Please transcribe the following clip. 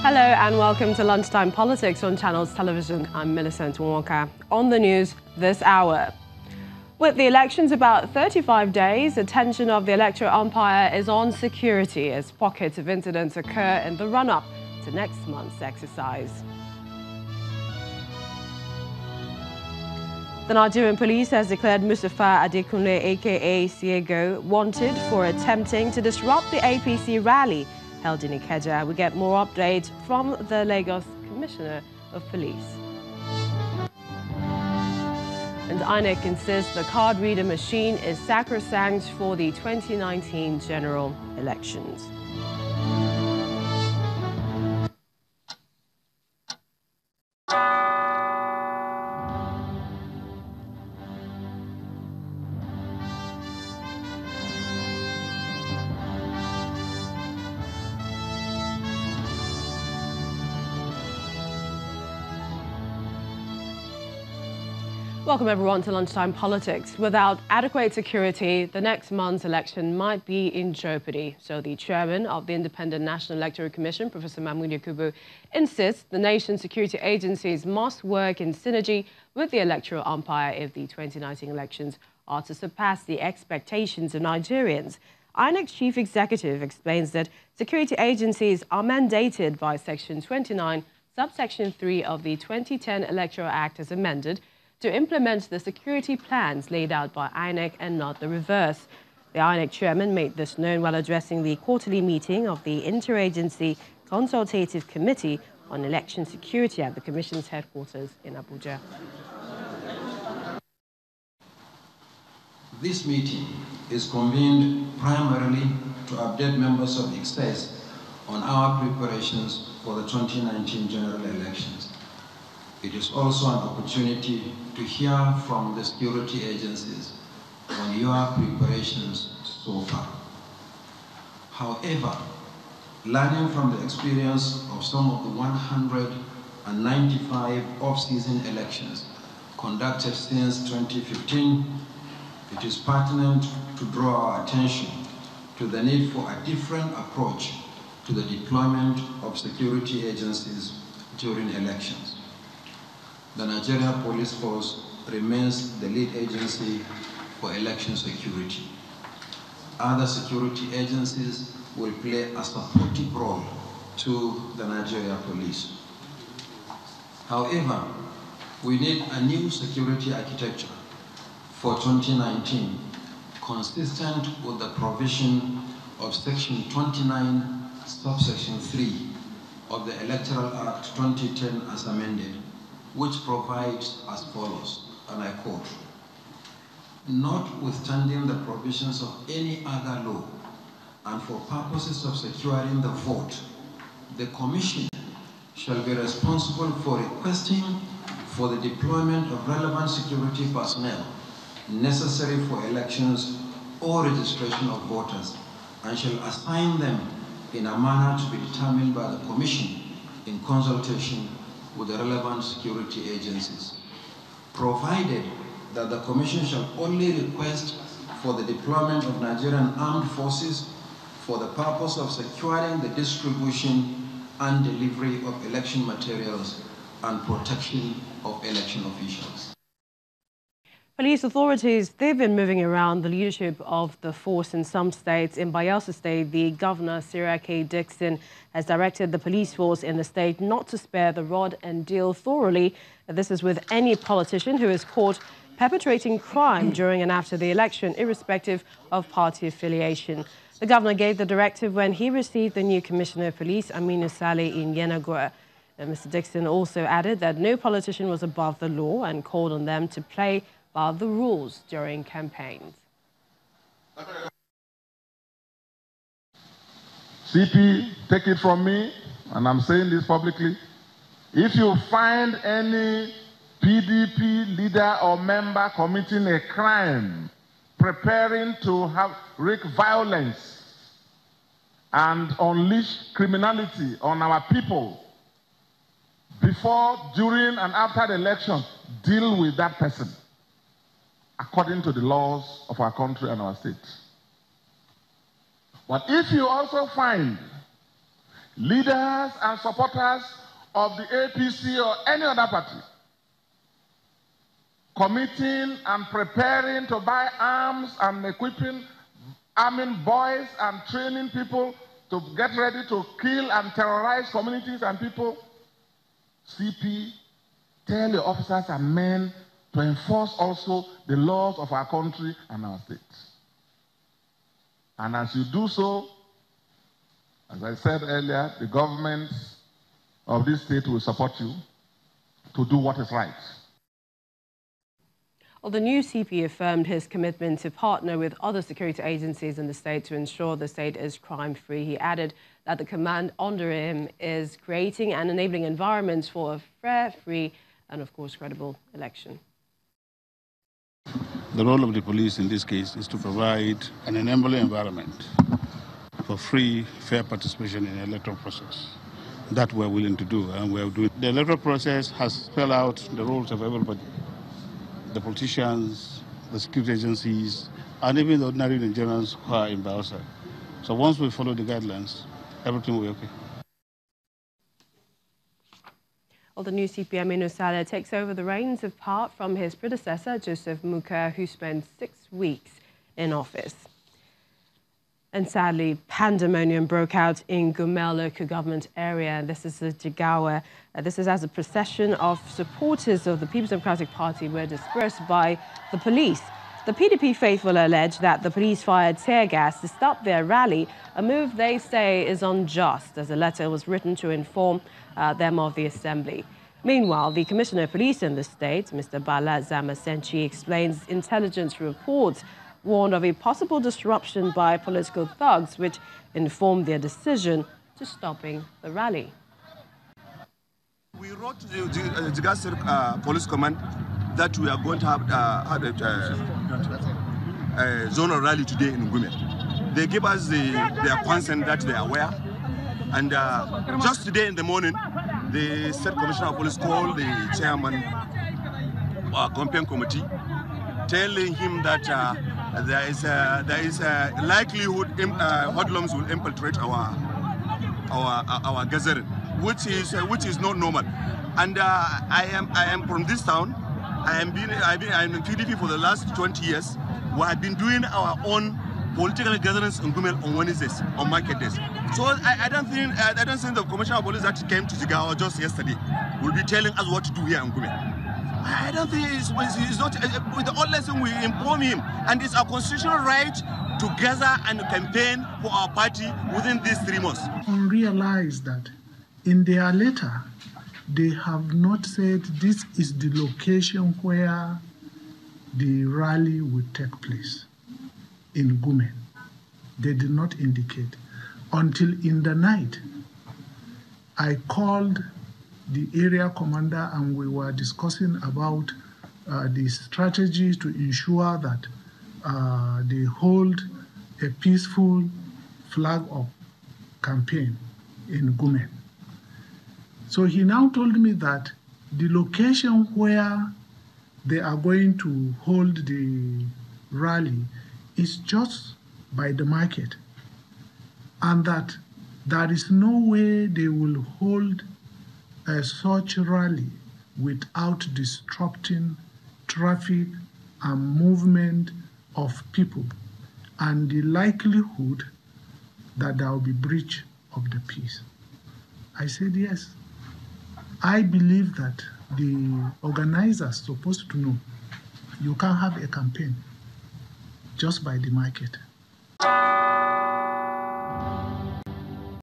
Hello and welcome to Lunchtime Politics on Channels Television. I'm Millicent Walker. On the news this hour. With the elections about 35 days, attention of the electoral umpire is on security as pockets of incidents occur in the run-up to next month's exercise. The Nigerian police has declared Mustafa Adekunle, aka Siego, wanted for attempting to disrupt the APC rally held in Ikeja. We get more updates from the Lagos Commissioner of Police. And INEC insists the card reader machine is sacrosanct for the 2019 general elections. Welcome everyone to Lunchtime Politics. Without adequate security, the next month's election might be in jeopardy. So the chairman of the Independent National Electoral Commission, Professor Aminu, insists the nation's security agencies must work in synergy with the electoral umpire if the 2019 elections are to surpass the expectations of Nigerians. INEC's chief executive explains that security agencies are mandated by Section 29, subsection 3 of the 2010 Electoral Act as amended, to implement the security plans laid out by INEC and not the reverse. The INEC chairman made this known while addressing the quarterly meeting of the Interagency Consultative Committee on Election Security at the Commission's headquarters in Abuja. This meeting is convened primarily to update members of ICSES on our preparations for the 2019 general elections. It is also an opportunity to hear from the security agencies on your preparations so far. However, learning from the experience of some of the 195 off-season elections conducted since 2015, it is pertinent to draw our attention to the need for a different approach to the deployment of security agencies during elections. The Nigeria Police Force remains the lead agency for election security. Other security agencies will play a supportive role to the Nigeria Police. However, we need a new security architecture for 2019, consistent with the provision of Section 29, subsection 3 of the Electoral Act 2010 as amended, which provides as follows, and I quote, "Notwithstanding the provisions of any other law, and for purposes of securing the vote, the Commission shall be responsible for requesting for the deployment of relevant security personnel necessary for elections or registration of voters, and shall assign them in a manner to be determined by the Commission in consultation with the relevant security agencies, provided that the Commission shall only request for the deployment of Nigerian armed forces for the purpose of securing the distribution and delivery of election materials and protection of election officials." Police authorities, they've been moving around the leadership of the force in some states. In Bayelsans State, the governor, Siraki Dixon, has directed the police force in the state not to spare the rod and deal thoroughly. This is with any politician who is caught perpetrating crime during and after the election, irrespective of party affiliation. The governor gave the directive when he received the new Commissioner of Police, Aminu, in Yenagoa. Mr. Dixon also added that no politician was above the law and called on them to play by the rules during campaigns. CP, take it from me, and I'm saying this publicly. If you find any PDP leader or member committing a crime, preparing to wreak violence and unleash criminality on our people, before, during, and after the election, deal with that person according to the laws of our country and our state. But if you also find leaders and supporters of the APC or any other party committing and preparing to buy arms and equipping, arming boys and training people to get ready to kill and terrorize communities and people, CP, tell the officers and men to enforce also the laws of our country and our state. And as you do so, as I said earlier, the governments of this state will support you to do what is right. Well, the new CP affirmed his commitment to partner with other security agencies in the state to ensure the state is crime-free. He added that the command under him is creating and enabling environments for a fair, free, and of course credible election. The role of the police in this case is to provide an enabling environment for free, fair participation in the electoral process. That we're willing to do, and we're doing. The electoral process has spelled out the roles of everybody. The politicians, the security agencies, and even the ordinary Nigerians who are in Bayelsans. So once we follow the guidelines, everything will be okay. Well, the new CP Aminu takes over the reins of power from his predecessor, Joseph Muka, who spent 6 weeks in office. And sadly, pandemonium broke out in Gumel local government area. This is the Jigawa. This is as a procession of supporters of the People's Democratic Party were dispersed by the police. The PDP faithful allege that the police fired tear gas to stop their rally, a move they say is unjust, as a letter was written to inform them of the assembly. Meanwhile, the Commissioner of Police in the state, Mr. Bayelsans, explains intelligence reports warned of a possible disruption by political thugs, which informed their decision to stopping the rally. We wrote to the Jigawa Police Command that we are going to have a zonal rally today in Ngume. They give us their consent that they are aware. And just today in the morning, the State Commissioner of Police called the chairman of campaign committee, telling him that there is a likelihood hoodlums will infiltrate our gathering, which is not normal. And I am from this town. I've been in PDP for the last 20 years. We have been doing our own political gatherings in Gumel on Wednesdays, on market days. So I don't think the Commissioner of Police that came to Jigawa just yesterday will be telling us what to do here in Gumel. I don't think he's not. With the old lesson, we inform him, and it's our constitutional right to gather and campaign for our party within these 3 months. I realize that in their letter, they have not said this is the location where the rally will take place in Gumen. They did not indicate. Until in the night, I called the area commander and we were discussing about the strategy to ensure that they hold a peaceful flag of campaign in Gumen. So he now told me that the location where they are going to hold the rally is just by the market, and that there is no way they will hold such rally without disrupting traffic and movement of people, and the likelihood that there will be breach of the peace. I said yes. I believe that the organizers are supposed to know you can't have a campaign just by the market.